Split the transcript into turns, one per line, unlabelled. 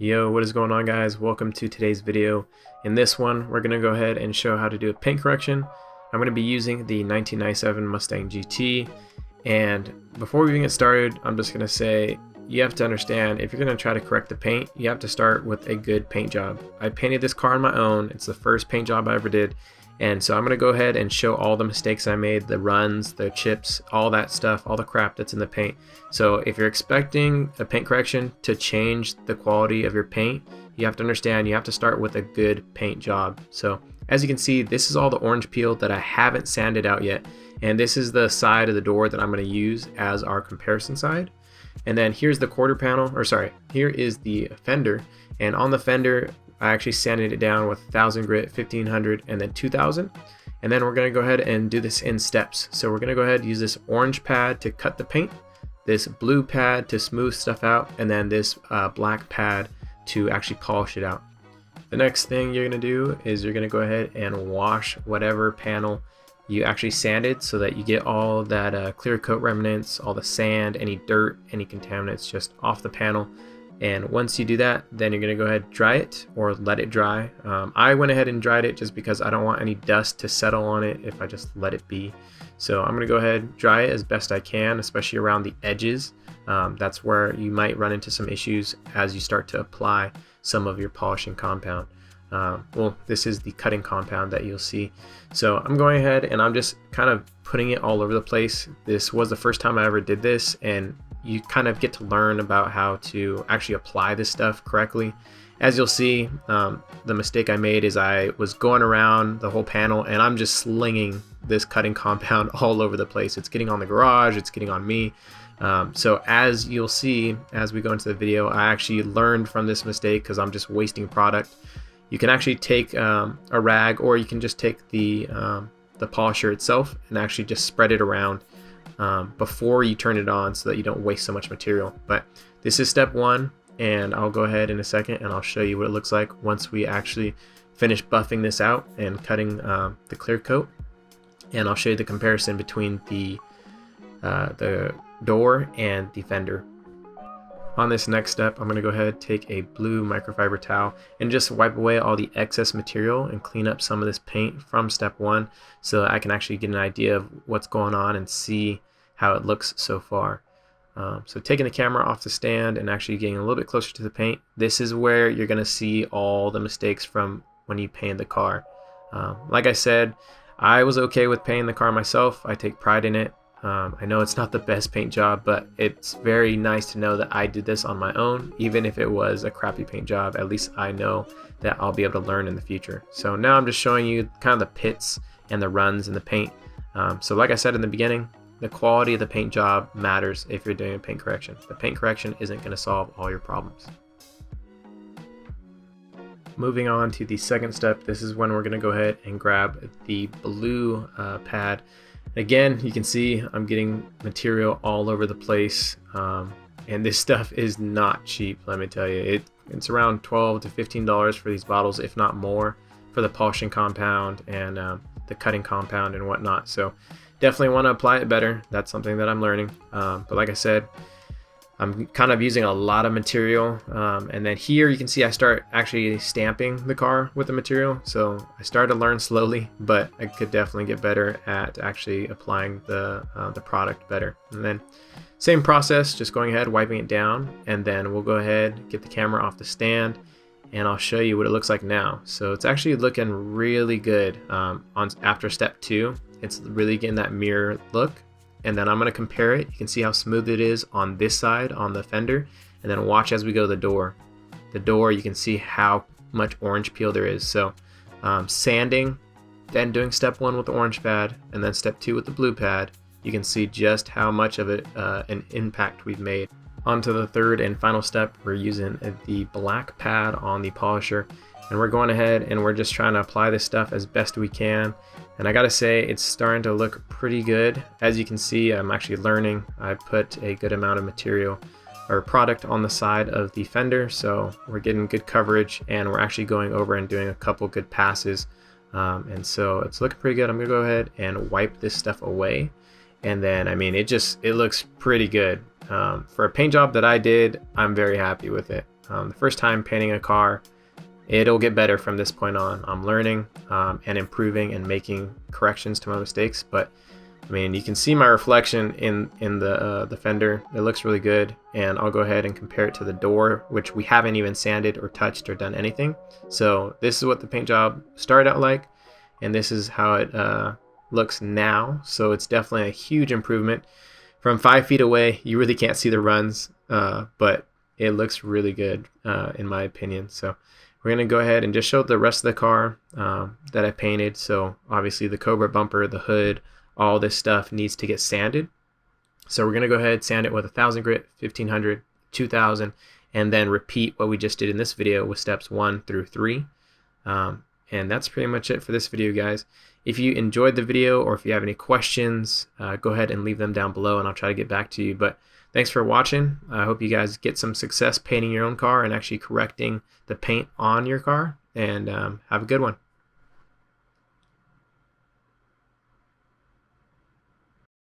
Yo, what is going on, guys? Welcome to today's video. In this one, we're going to go ahead and show how to do a paint correction. I'm going to be using the 1997 Mustang GT, and before we even get started, I'm just going to say you have to understand, if you're going to try to correct the paint, you have to start with a good paint job. I painted this car on my own. It's the first paint job I ever did, and so I'm going to go ahead and show all the mistakes I made, the runs, the chips, all that stuff, all the crap that's in the paint. So if you're expecting a paint correction to change the quality of your paint, you have to understand you have to start with a good paint job. So as you can see, this is all the orange peel that I haven't sanded out yet, and this is the side of the door that I'm going to use as our comparison side. And then here's the quarter panel, or sorry, here is the fender, and on the fender I actually sanded it down with 1000 grit, 1500, and then 2000. And then we're going to go ahead and do this in steps. So we're going to go ahead and use this orange pad to cut the paint, this blue pad to smooth stuff out, and then this black pad to actually polish it out. The next thing you're going to do is you're going to go ahead and wash whatever panel you actually sanded, so that you get all that clear coat remnants, all the sand, any dirt, any contaminants just off the panel. And once you do that, then you're going to go ahead and dry it or let it dry. I went ahead and dried it just because I don't want any dust to settle on it if I just let it be. So I'm going to go ahead and dry it as best I can, especially around the edges. That's where you might run into some issues as you start to apply some of your polishing compound. Well, this is the cutting compound that you'll see. So I'm going ahead and I'm just kind of putting it all over the place. This was the first time I ever did this, and you kind of get to learn about how to actually apply this stuff correctly. As you'll see, the mistake I made is I was going around the whole panel and I'm just slinging this cutting compound all over the place. It's getting on the garage, it's getting on me. So as you'll see, as we go into the video, I actually learned from this mistake because I'm just wasting product. You can actually take a rag, or you can just take the polisher itself and actually just spread it around before you turn it on, so that you don't waste so much material. But this is step one, and I'll go ahead in a second and I'll show you what it looks like once we actually finish buffing this out and cutting the clear coat. And I'll show you the comparison between the door and the fender. On this next step, I'm going to go ahead, take a blue microfiber towel and just wipe away all the excess material and clean up some of this paint from step one, so that I can actually get an idea of what's going on and see how it looks so far. So taking the camera off the stand and actually getting a little bit closer to the paint, this is where you're going to see all the mistakes from when you painted the car. Like I said, I was okay with painting the car myself. I take pride in it. I know it's not the best paint job, but it's very nice to know that I did this on my own. Even if it was a crappy paint job, at least I know that I'll be able to learn in the future. So now I'm just showing you kind of the pits and the runs in the paint. So like I said in the beginning, the quality of the paint job matters if you're doing a paint correction. The paint correction isn't going to solve all your problems. Moving on to the second step, this is when we're going to go ahead and grab the blue pad. Again, you can see I'm getting material all over the place, and this stuff is not cheap, let me tell you. It's around $12 to $15 for these bottles, if not more, for the polishing compound and the cutting compound and whatnot. So definitely want to apply it better. That's something that I'm learning. But like I said, I'm kind of using a lot of material, and then here you can see I start actually stamping the car with the material. So I started to learn slowly, but I could definitely get better at actually applying the product better. And then same process, just going ahead, wiping it down, and then we'll go ahead, get the camera off the stand, and I'll show you what it looks like now. So it's actually looking really good after step two. It's really getting that mirror look. And then I'm going to compare it. You can see how smooth it is on this side, on the fender. And then watch as we go to the door. The door, you can see how much orange peel there is. So sanding, then doing step one with the orange pad, and then step two with the blue pad, you can see just how much of it an impact we've made. On to the third and final step, we're using the black pad on the polisher. And we're going ahead and we're just trying to apply this stuff as best we can. And I gotta say, it's starting to look pretty good. As you can see, I'm actually learning. I put a good amount of material or product on the side of the fender, so we're getting good coverage, and we're actually going over and doing a couple good passes. And so it's looking pretty good. I'm gonna go ahead and wipe this stuff away. And then, I mean, it looks pretty good. For a paint job that I did, I'm very happy with it. The first time painting a car, it'll get better from this point on. I'm learning and improving and making corrections to my mistakes. But I mean, you can see my reflection in the fender. It looks really good, and I'll go ahead and compare it to the door, which we haven't even sanded or touched or done anything. So this is what the paint job started out like, and this is how it looks now. So it's definitely a huge improvement. From 5 feet away, you really can't see the runs, but it looks really good in my opinion. So we're gonna go ahead and just show the rest of the car that I painted. So obviously the Cobra bumper, the hood, all this stuff needs to get sanded. So we're gonna go ahead and sand it with 1000 grit, 1500, 2000, and then repeat what we just did in this video with steps 1 through 3. And that's pretty much it for this video, guys. If you enjoyed the video, or if you have any questions, go ahead and leave them down below and I'll try to get back to you. But thanks for watching. I hope you guys get some success painting your own car and actually correcting the paint on your car, and have a good one.